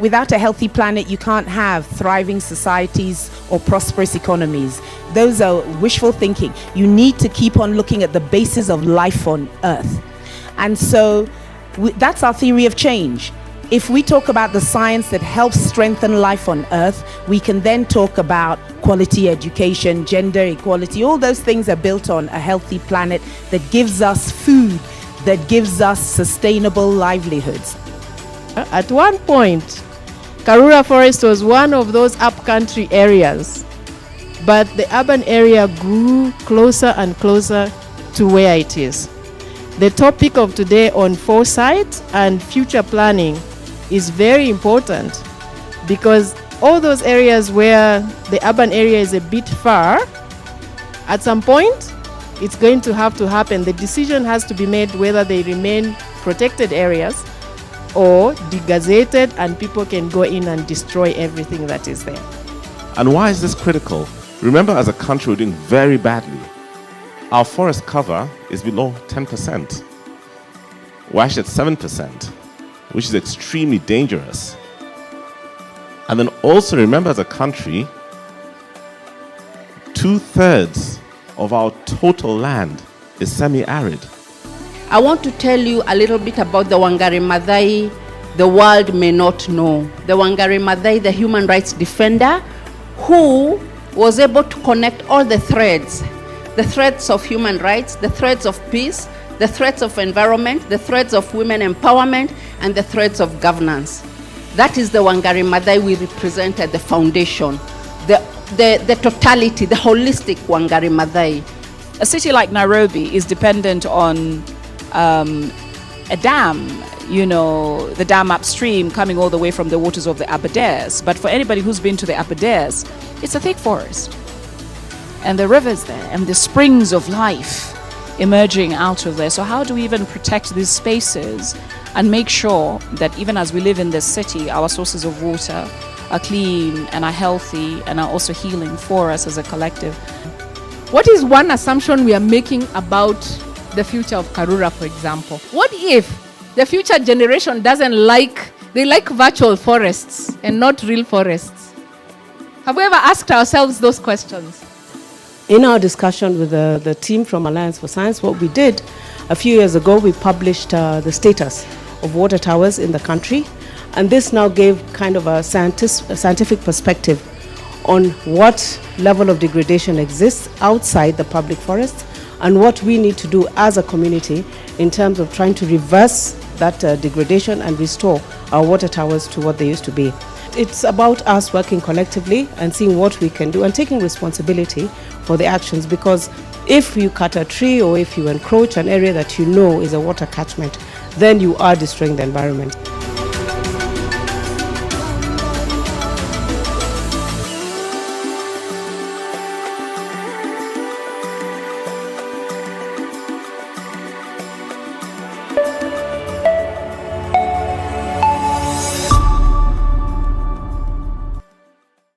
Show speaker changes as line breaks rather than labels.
Without a healthy planet, you can't have thriving societies or prosperous economies. Those are wishful thinking. You need to keep on looking at the basis of life on Earth. And so that's our theory of change. If we talk about the science that helps strengthen life on Earth, we can then talk about quality education, gender equality. All those things are built on a healthy planet that gives us food, that gives us sustainable livelihoods.
At one point, Karura Forest was one of those upcountry areas, but the urban area grew closer and closer to where it is. The topic of today on foresight and future planning is very important, because all those areas where the urban area is a bit far, at some point it's going to have to happen. The decision has to be made whether they remain protected areas or degazetted and people can go in and destroy everything that is there.
And why is this critical? Remember, as a country, we're doing very badly. Our forest cover is below 10%. We're actually at 7%, which is extremely dangerous. And then also remember, as a country, 2/3 of our total land is semi-arid.
I want to tell you a little bit about the Wangari Maathai the world may not know. The Wangari Maathai, the human rights defender, who was able to connect all the threads of human rights, the threads of peace, the threads of environment, the threads of women empowerment, and the threads of governance. That is the Wangari Maathai we represent at the foundation, the totality, the holistic Wangari Maathai.
A city like Nairobi is dependent on a dam, the dam upstream coming all the way from the waters of the Aberdares. But for anybody who's been to the Aberdares, it's a thick forest. And the rivers there and the springs of life emerging out of there. So how do we even protect these spaces and make sure that even as we live in this city, our sources of water are clean and are healthy and are also healing for us as a collective?
What is one assumption we are making about the future of Karura, for example? What if the future generation they like virtual forests and not real forests? Have we ever asked ourselves those questions?
In our discussion with the team from Alliance for Science, what we did a few years ago, we published the status of water towers in the country. And this now gave kind of a scientific perspective on what level of degradation exists outside the public forests and what we need to do as a community in terms of trying to reverse that degradation and restore our water towers to what they used to be. It's about us working collectively and seeing what we can do and taking responsibility for the actions, because if you cut a tree or if you encroach an area that you know is a water catchment, then you are destroying the environment.